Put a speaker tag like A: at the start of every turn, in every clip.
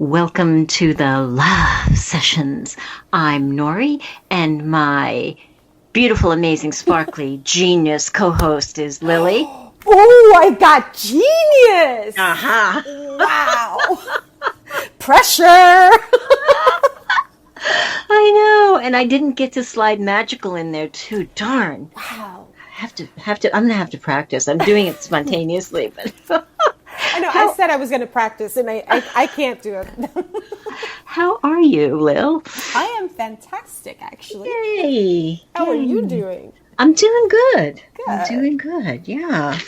A: Welcome to the Love Sessions. I'm Nori, and my beautiful, amazing, sparkly, genius co-host is Lily.
B: Oh, I got genius!
A: Aha!
B: Wow! Pressure!
A: I know, and I didn't get to slide magical in there too. Darn.
B: Wow.
A: I'm gonna have to practice. I'm doing it spontaneously, but
B: I know, I said I was going to practice, and I can't do it.
A: how are you, Lil?
B: I am fantastic, actually.
A: Yay!
B: How are you doing?
A: I'm doing good.
B: Good.
A: I'm doing good, yeah.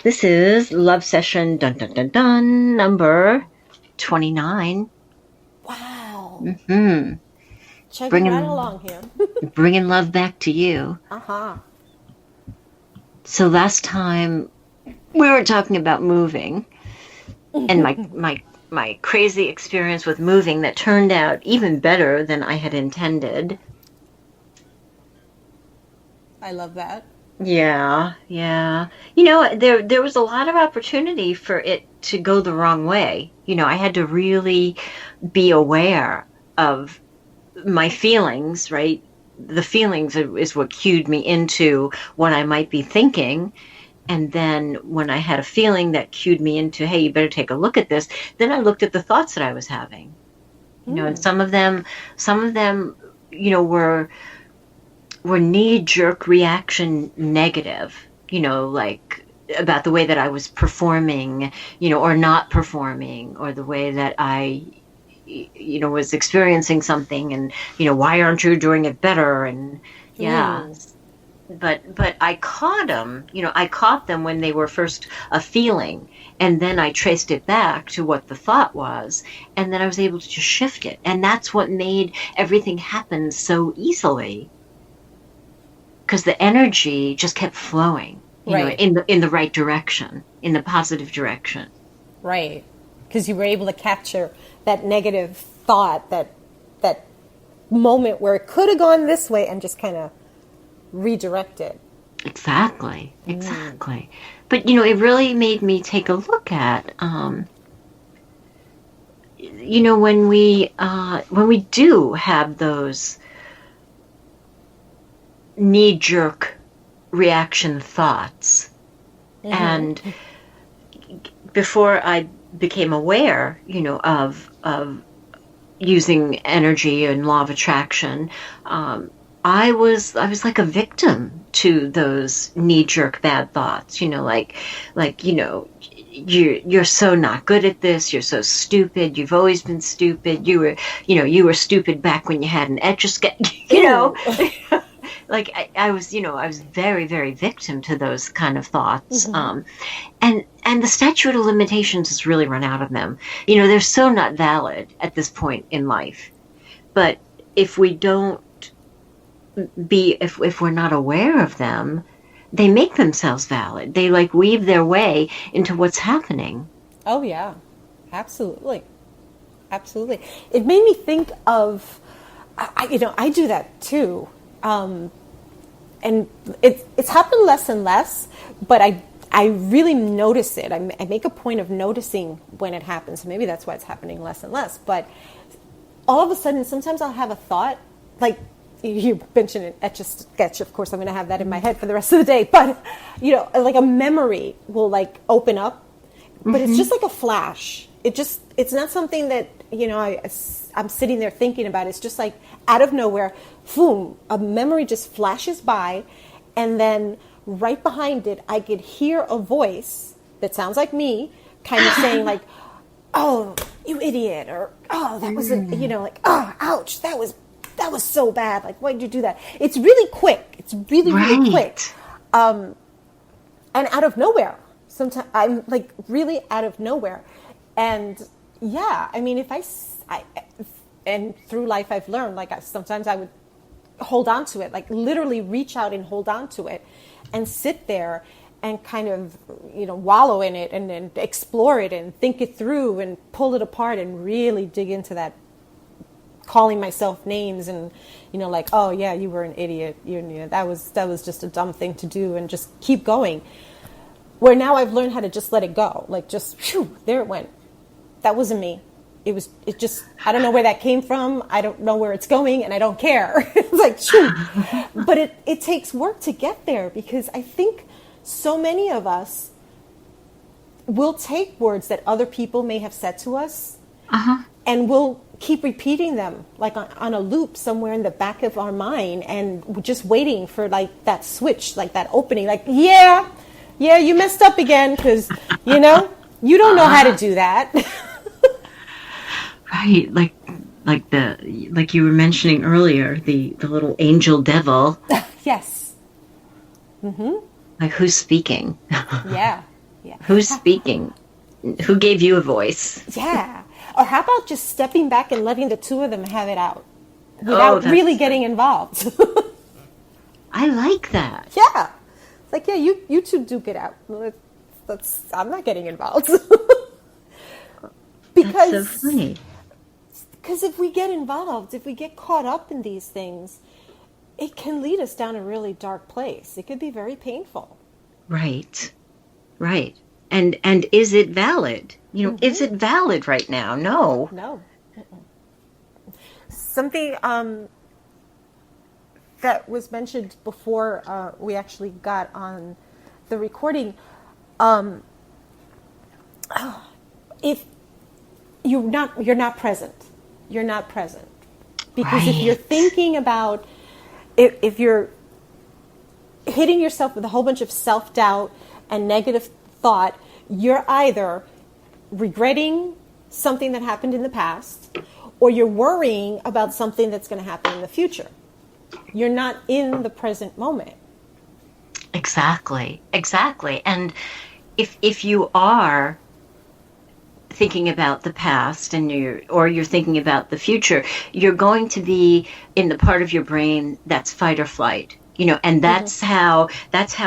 A: This is Love Session dun dun dun dun number 29.
B: Wow.
A: Mm-hmm.
B: Chugging right along here.
A: Bringing love back to you.
B: Uh-huh.
A: So last time we were talking about moving and my crazy experience with moving that turned out even better than I had intended.
B: I love that.
A: Yeah. You know, there was a lot of opportunity for it to go the wrong way. You know, I had to really be aware of my feelings, right? The feelings is what cued me into what I might be thinking. And then when I had a feeling that cued me into, hey, you better take a look at this, then I looked at the thoughts that I was having. You know, and some of them, you know, were knee-jerk reaction negative, you know, like about the way that I was performing, you know, or not performing, or the way that I, you know, was experiencing something, and, you know, why aren't you doing it better? And yeah. But I caught them, you know, I caught them when they were first a feeling, and then I traced it back to what the thought was, and then I was able to just shift it. And that's what made everything happen so easily. Because the energy just kept flowing, you know, in the right direction, in the positive direction.
B: Right. Because you were able to capture that negative thought, that moment where it could have gone this way, and just kind of redirect it.
A: Exactly. But, you know, it really made me take a look at, you know, when we do have those knee-jerk reaction thoughts, and before I became aware, you know, of using energy and law of attraction, I was like a victim to those knee-jerk bad thoughts, you know, like, you know, you're so not good at this, you're so stupid, you've always been stupid, you were stupid back when you had an Etch-a-Sketch, you know. Like I was, you know, I was very, very victim to those kind of thoughts. And the statute of limitations has really run out of them. You know, they're so not valid at this point in life. But if we don't if we're not aware of them, they make themselves valid. They like weave their way into what's happening.
B: Oh yeah, absolutely. It made me think of, you know, I do that too. And it's happened less and less, but I really notice it. I make a point of noticing when it happens. Maybe that's why it's happening less and less. But all of a sudden, sometimes I'll have a thought, like you mentioned an Etch-a-Sketch. Of course, I'm going to have that in my head for the rest of the day. But, you know, like a memory will like open up, but it's just like a flash. It's not something that, you know, I'm sitting there thinking about. It's just like out of nowhere, boom, a memory just flashes by, and then right behind it, I could hear a voice that sounds like me, kind of saying like, "Oh, you idiot," or "Oh, that wasn't," you know, like, "Oh, ouch, that was so bad. Like, why did you do that?" It's really quick. It's really quick, and out of nowhere. Sometimes I'm like really out of nowhere, and yeah, I mean, if I and through life I've learned, like sometimes I would hold on to it, like literally reach out and hold on to it and sit there and kind of, you know, wallow in it and then explore it and think it through and pull it apart and really dig into that, calling myself names and, you know, like, "Oh yeah, you were an idiot. You know, that was just a dumb thing to do," and just keep going. Where now I've learned how to just let it go. Like just, whew, there it went. That wasn't me. it just, I don't know where that came from. I don't know where it's going, and I don't care. It's like, shoot. But it takes work to get there, because I think so many of us will take words that other people may have said to us, and we'll keep repeating them like on a loop somewhere in the back of our mind, and we're just waiting for like that switch, like that opening, like, yeah, you messed up again, because, you don't know how to do that.
A: Right, like you were mentioning earlier, the little angel devil.
B: Yes.
A: Like, who's speaking?
B: Yeah.
A: Who's speaking? Who gave you a voice?
B: Yeah. Or how about just stepping back and letting the two of them have it out without really getting involved?
A: I like that.
B: Yeah. It's like, yeah, you two duke it out. I'm not getting involved.
A: That's so funny.
B: Because if we get involved, if we get caught up in these things, it can lead us down a really dark place. It could be very painful.
A: Right. And is it valid? Is it valid right now? No.
B: No. Something that was mentioned before we actually got on the recording, if you're not present. You're not present. Because if you're thinking about, if you're hitting yourself with a whole bunch of self-doubt and negative thought, you're either regretting something that happened in the past, or you're worrying about something that's going to happen in the future. You're not in the present moment.
A: Exactly. And if you are thinking about the past and you're thinking about the future, you're going to be in the part of your brain that's fight or flight. And that's how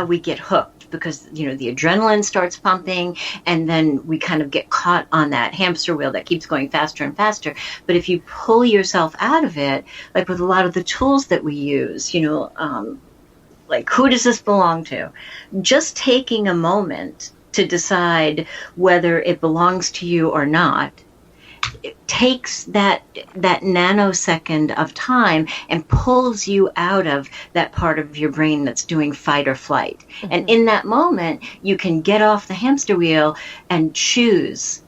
A: we get hooked, because the adrenaline starts pumping, and then we kind of get caught on that hamster wheel that keeps going faster and faster. But if you pull yourself out of it, like with a lot of the tools that we use, like, who does this belong to? Just taking a moment to decide whether it belongs to you or not, it takes that nanosecond of time and pulls you out of that part of your brain that's doing fight or flight. And in that moment, you can get off the hamster wheel and choose.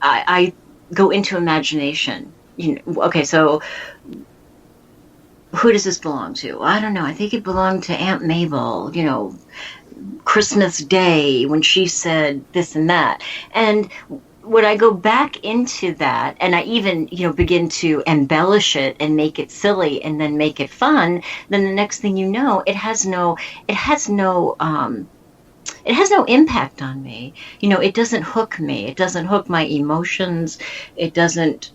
A: I go into imagination. Okay, so who does this belong to? I don't know. I think it belonged to Aunt Mabel, Christmas Day, when she said this and that. And when I go back into that, and I even, begin to embellish it and make it silly and then make it fun, then the next thing you know, it has no impact on me. It doesn't hook me. It doesn't hook my emotions. It doesn't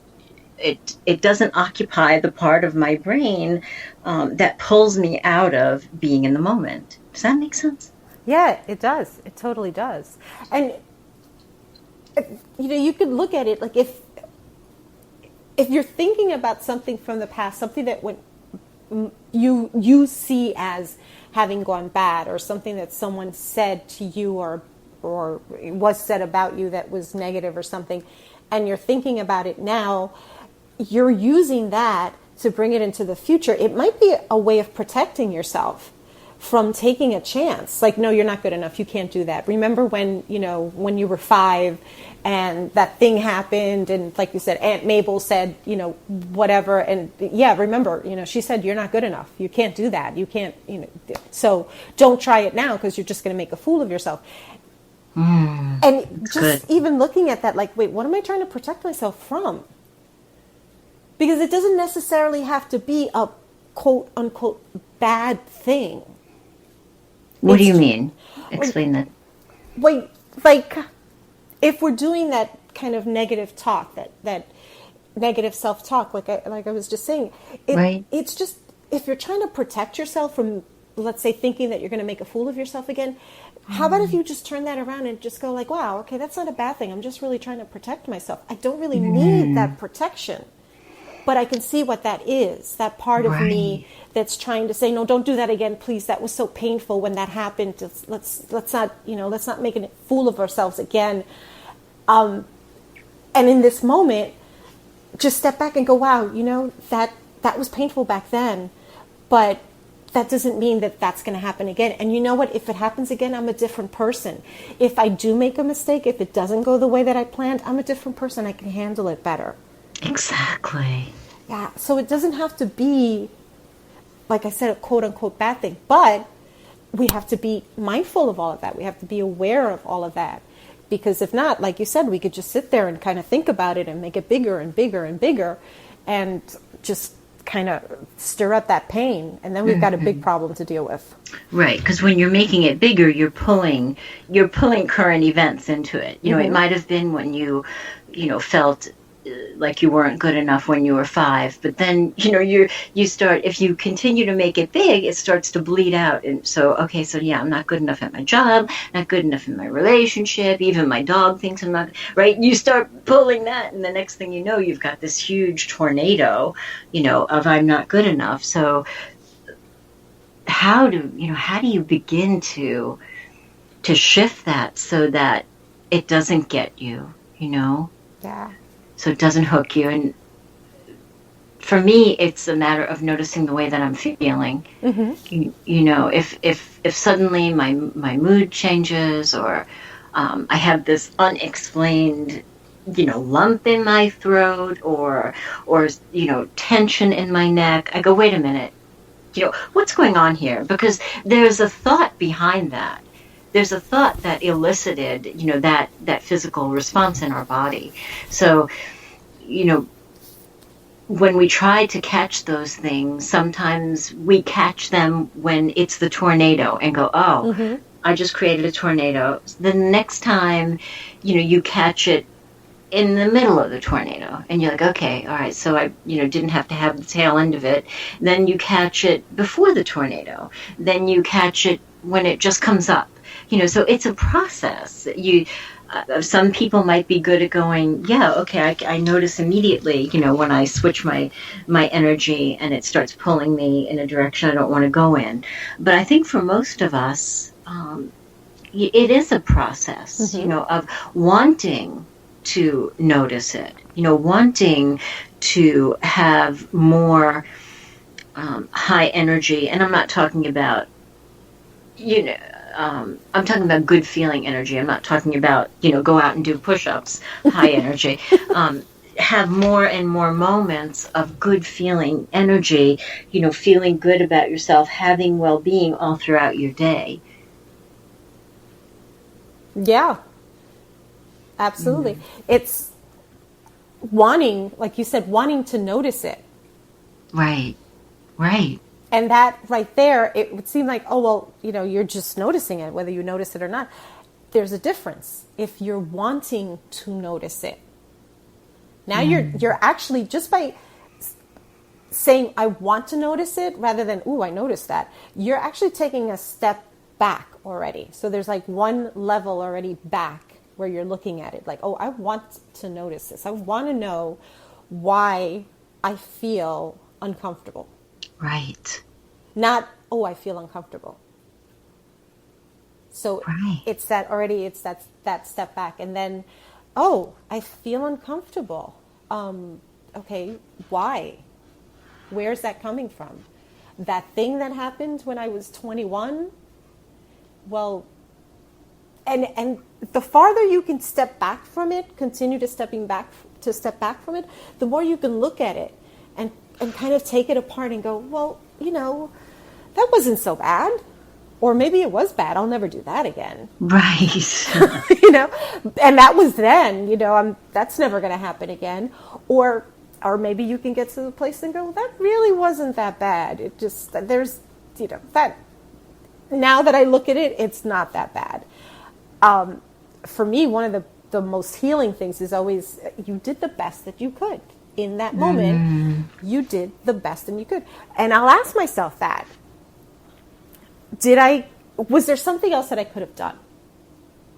A: occupy the part of my brain that pulls me out of being in the moment. Does that make sense?
B: Yeah, it does. It totally does. And you could look at it like, if you're thinking about something from the past, something that you see as having gone bad, or something that someone said to you or was said about you that was negative or something, and you're thinking about it now, you're using that to bring it into the future. It might be a way of protecting yourself from taking a chance. Like, no, you're not good enough. You can't do that. Remember when you were 5 and that thing happened, and like you said, Aunt Mabel said, whatever. And yeah, remember, she said, you're not good enough. You can't do that. You can't, so don't try it now, because you're just going to make a fool of yourself. And just even looking at that, like, wait, what am I trying to protect myself from? Because it doesn't necessarily have to be a quote unquote bad thing.
A: What do you mean? Explain that.
B: Wait, like, if we're doing that kind of negative talk, that negative self-talk, like I was just saying, it's just, if you're trying to protect yourself from, let's say, thinking that you're going to make a fool of yourself again, how about if you just turn that around and just go like, wow, okay, that's not a bad thing. I'm just really trying to protect myself. I don't really need that protection. But I can see what that is, that part of me that's trying to say, no, don't do that again, please. That was so painful when that happened. Let's not make a fool of ourselves again. And in this moment, just step back and go, wow, that was painful back then, but that doesn't mean that that's going to happen again. And you know what? If it happens again, I'm a different person. If I do make a mistake, if it doesn't go the way that I planned, I'm a different person. I can handle it better.
A: Exactly.
B: Yeah. So it doesn't have to be, like I said, a quote unquote bad thing, but we have to be mindful of all of that. We have to be aware of all of that. Because if not, like you said, we could just sit there and kind of think about it and make it bigger and bigger and bigger and just kind of stir up that pain. And then we've got a big problem to deal with.
A: Right, because when you're making it bigger, you're pulling current events into it. It might have been when felt like you weren't good enough when you were 5, but then you start, if you continue to make it big, it starts to bleed out. And so yeah, I'm not good enough at my job, not good enough in my relationship, even my dog thinks I'm not right. You start pulling that, and the next thing you know, you've got this huge tornado of I'm not good enough. So how do you begin to shift that so that it doesn't get you?
B: Yeah.
A: So it doesn't hook you. And for me, it's a matter of noticing the way that I'm feeling. If suddenly my mood changes, or I have this unexplained lump in my throat, or tension in my neck, I go, wait a minute, what's going on here? Because there's a thought behind that. There's a thought that elicited, that physical response in our body. So, when we try to catch those things, sometimes we catch them when it's the tornado and go, oh, I just created a tornado. The next time, you catch it in the middle of the tornado, and you're like, okay, all right, so I didn't have to have the tail end of it. Then you catch it before the tornado. Then you catch it when it just comes up. So it's a process. Some people might be good at going, yeah, okay, I notice immediately, when I switch my energy and it starts pulling me in a direction I don't want to go in. But I think for most of us, it is a process, of wanting to notice it, wanting to have more high energy. And I'm not talking about, I'm talking about good feeling energy. I'm not talking about, go out and do push-ups, high energy. Have more and more moments of good feeling energy, feeling good about yourself, having well-being all throughout your day.
B: Yeah, absolutely. It's wanting, like you said, wanting to notice it.
A: Right.
B: And that right there, it would seem like, oh, well, you're just noticing it, whether you notice it or not. There's a difference if you're wanting to notice it. Now you're actually, just by saying, I want to notice it, rather than, ooh, I noticed that, you're actually taking a step back already. So there's like one level already back where you're looking at it. Like, oh, I want to notice this. I want to know why I feel uncomfortable.
A: Right.
B: Not, oh, I feel uncomfortable. So it's that step back. And then, oh, I feel uncomfortable. Okay, why? Where's that coming from? That thing that happened when I was 21? Well, and the farther you can step back from it, continue to step back from it, the more you can look at it and kind of take it apart and go, well, that wasn't so bad. Or maybe it was bad. I'll never do that again.
A: Right.
B: And that was then, that's never going to happen again. Or maybe you can get to the place and go, that really wasn't that bad. It just, there's, that, now that I look at it, it's not that bad. For me, one of the most healing things is always, you did the best that you could. In that moment, you did the best that you could. And I'll ask myself that. Was there something else that I could have done?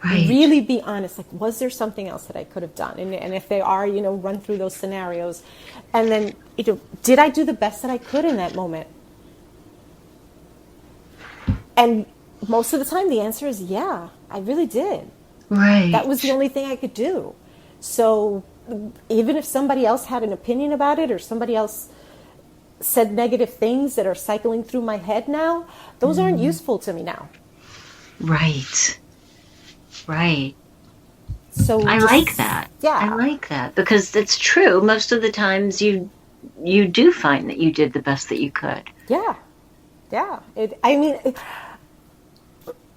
A: Right.
B: Really be honest. Like, was there something else that I could have done? And if they are, run through those scenarios. And then, did I do the best that I could in that moment? And most of the time, the answer is, yeah, I really did.
A: Right.
B: That was the only thing I could do. So even if somebody else had an opinion about it or somebody else said negative things that are cycling through my head now, those aren't useful to me now.
A: Right. Right.
B: So
A: I like
B: just,
A: that. I
B: yeah,
A: like that because it's true. Most of the times you do find that you did the best that you could.
B: yeah, yeah.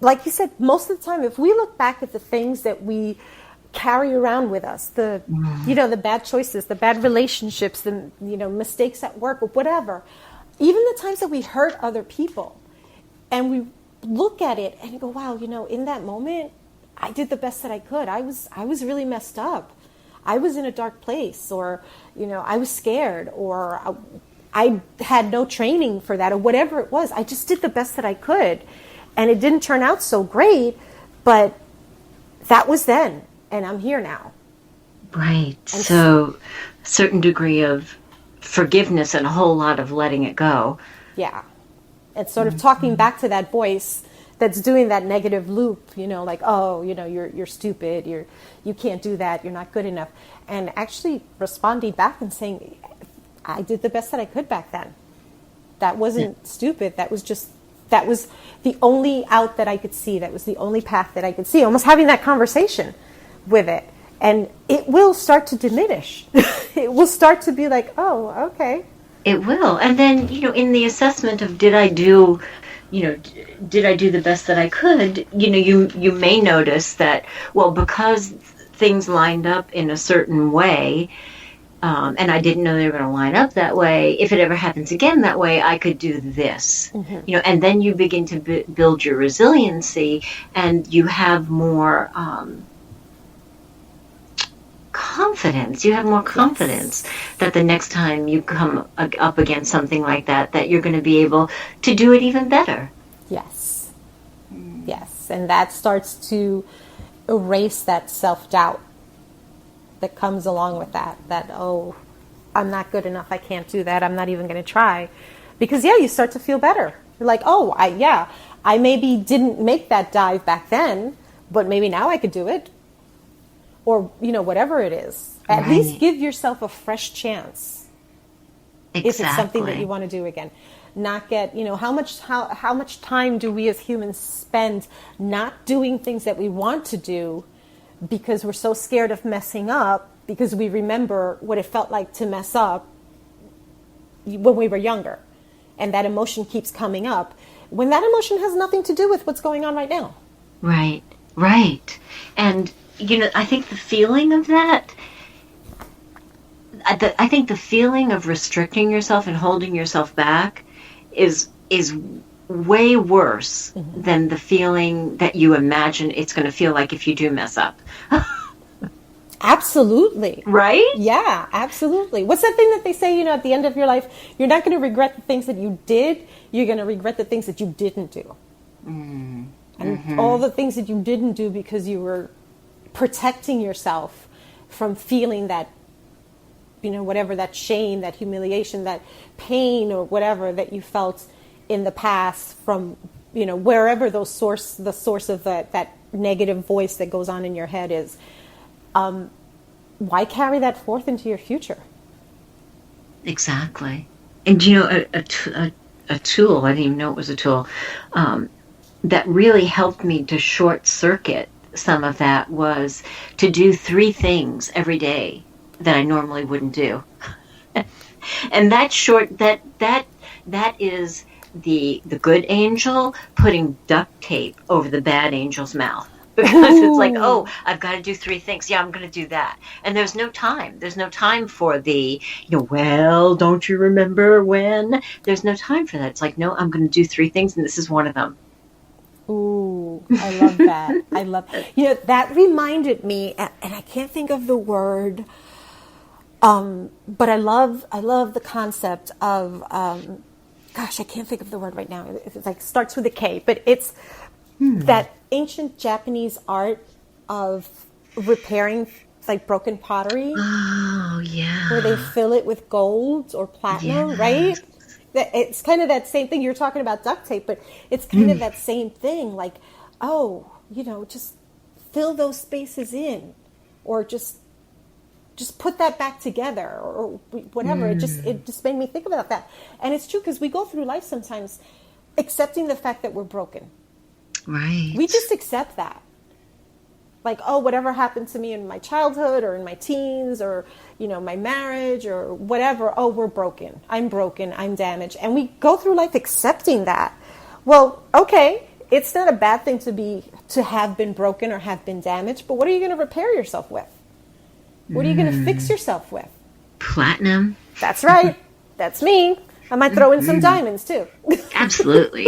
B: Like you said, most of the time, if we look back at the things that we carry around with us, the bad choices, the bad relationships, the mistakes at work or whatever, even the times that we hurt other people, and we look at it and go, wow, in that moment, I did the best that I could. I was really messed up. I was in a dark place, or I was scared, or I had no training for that, or whatever it was. I just did the best that I could. And it didn't turn out so great, but that was then, and I'm here now.
A: Right.
B: And
A: So a certain degree of forgiveness and a whole lot of letting it go.
B: yeah, it's sort of talking back to that voice that's doing that negative loop, like, oh, you're stupid, you can't do that, you're not good enough, and actually responding back and saying, I did the best that I could back then. That wasn't stupid. That was the only out that I could see. That was the only path that I could see. Almost having that conversation with it. And it will start to diminish. It will start to be like, oh, okay.
A: It will. And then, in the assessment of did I do the best that I could, you may notice that, well, because things lined up in a certain way, and I didn't know they were going to line up that way. If it ever happens again that way, I could do this. And then you begin to build your resiliency, and you have more confidence. You have more confidence that the next time you come up against something like that, that you're going to be able to do it even better.
B: Yes. Yes. And that starts to erase that self-doubt that comes along with that, oh, I'm not good enough, I can't do that, I'm not even going to try. Because, you start to feel better. You're like, oh, I maybe didn't make that dive back then, but maybe now I could do it. Or, whatever it is. At least give yourself a fresh chance.
A: Exactly.
B: If it's something that you want to do again. Not get, how much time do we as humans spend not doing things that we want to do because we're so scared of messing up, because we remember what it felt like to mess up when we were younger. And that emotion keeps coming up when that emotion has nothing to do with what's going on right now.
A: Right, right. And, I think the feeling of that, I think the feeling of restricting yourself and holding yourself back is way worse than the feeling that you imagine it's going to feel like if you do mess up.
B: Absolutely.
A: Right?
B: Yeah, absolutely. What's that thing that they say, at the end of your life? You're not going to regret the things that you did. You're going to regret the things that you didn't do. And all the things that you didn't do because you were protecting yourself from feeling that, whatever, that shame, that humiliation, that pain or whatever that you felt in the past from, wherever the source of that negative voice that goes on in your head is. Why carry that forth into your future?
A: Exactly. And a tool, I didn't even know it was a tool, that really helped me to short circuit some of that was to do 3 things every day that I normally wouldn't do. And that is the good angel putting duct tape over the bad angel's mouth. Because it's like, oh, I've got to do 3 things. Yeah, I'm going to do that. And there's no time. There's no time for the, well, don't you remember when? There's no time for that. It's like, no, I'm going to do 3 things, and this is one of them.
B: Ooh, I love that. I love that reminded me, and I can't think of the word, but I love the concept of, gosh, I can't think of the word right now. It's like starts with a K, but it's that ancient Japanese art of repairing like broken pottery.
A: Oh, yeah.
B: Where they fill it with gold or platinum, right? It's kind of that same thing. You're talking about duct tape, but it's kind of that same thing. Like, oh, just fill those spaces in, or just just put that back together or whatever. It just made me think about that. And it's true, because we go through life sometimes accepting the fact that we're broken.
A: Right.
B: We just accept that. Like, oh, whatever happened to me in my childhood or in my teens or, my marriage or whatever. Oh, we're broken. I'm damaged. And we go through life accepting that. Well, okay, it's not a bad thing to have been broken or have been damaged, but what are you going to repair yourself with? What are you going to fix yourself with?
A: Platinum.
B: That's right. That's me. I might throw in some diamonds too.
A: Absolutely.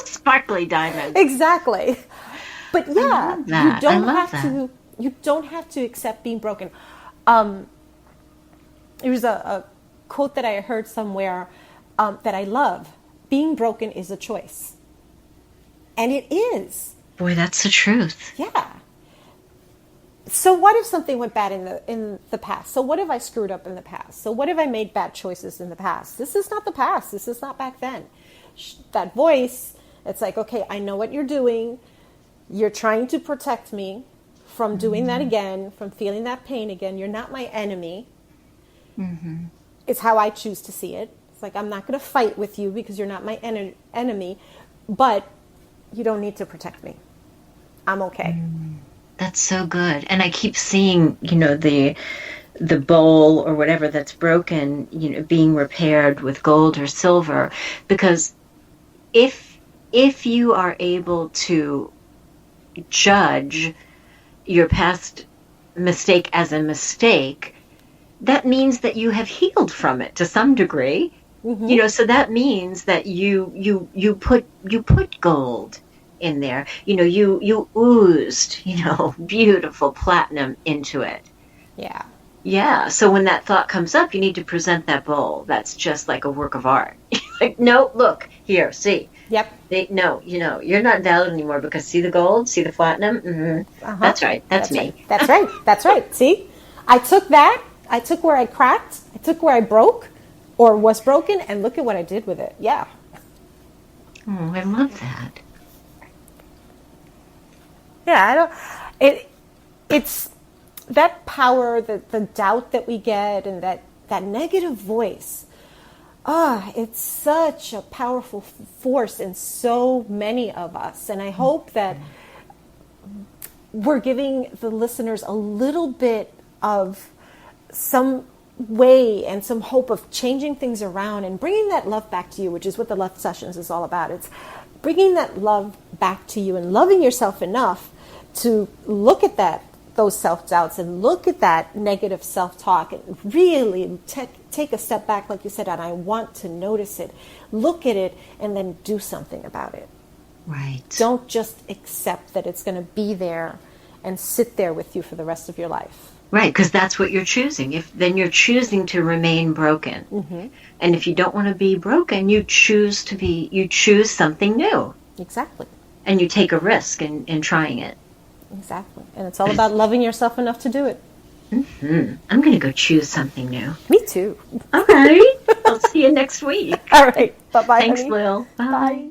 A: Sparkly diamonds.
B: Exactly. But yeah, you don't have to accept being broken. There was a quote that I heard somewhere that I love. Being broken is a choice. And it is.
A: Boy, that's the truth.
B: Yeah. So what if something went bad in the past? So what if I screwed up in the past? So what if I made bad choices in the past? This is not the past. This is not back then. That voice, it's like, okay, I know what you're doing. You're trying to protect me from doing that again, from feeling that pain again. You're not my enemy. Mm-hmm. It's how I choose to see it. It's like, I'm not going to fight with you because you're not my enemy, but you don't need to protect me. I'm okay.
A: That's so good. And I keep seeing, the bowl or whatever that's broken, being repaired with gold or silver, because if you are able to judge your past mistake as a mistake, that means that you have healed from it to some degree. Mm-hmm. So that means that you put gold in there. You oozed, beautiful platinum into it.
B: Yeah.
A: Yeah. So when that thought comes up, you need to present that bowl. That's just like a work of art. Like, no, look here, see.
B: Yep.
A: No, you're not valid anymore because see the gold, see the platinum. Mm-hmm. Uh-huh. That's right. That's me.
B: Right. That's right. That's right. See, I took that. I took where I cracked. I took where I broke or was broken, and look at what I did with it. Yeah.
A: Oh, I love that.
B: Yeah, it's that power, the doubt that we get, and that negative voice. It's such a powerful force in so many of us. And I hope that we're giving the listeners a little bit of some way and some hope of changing things around and bringing that love back to you, which is what the Love Sessions is all about. It's bringing that love back to you and loving yourself enough to look at those self-doubts and look at that negative self-talk and really take a step back, like you said, and I want to notice it, look at it, and then do something about it.
A: Right.
B: Don't just accept that it's going to be there and sit there with you for the rest of your life.
A: Right, because that's what you're choosing. Then you're choosing to remain broken. Mm-hmm. And if you don't want to be broken, you choose something new.
B: Exactly.
A: And you take a risk in trying it.
B: Exactly. And it's all about loving yourself enough to do it.
A: Mm-hmm. I'm going to go choose something new.
B: Me too.
A: All right. I'll see you next week.
B: All right. Bye-bye,
A: Thanks,
B: honey.
A: Lil. Bye.
B: Bye.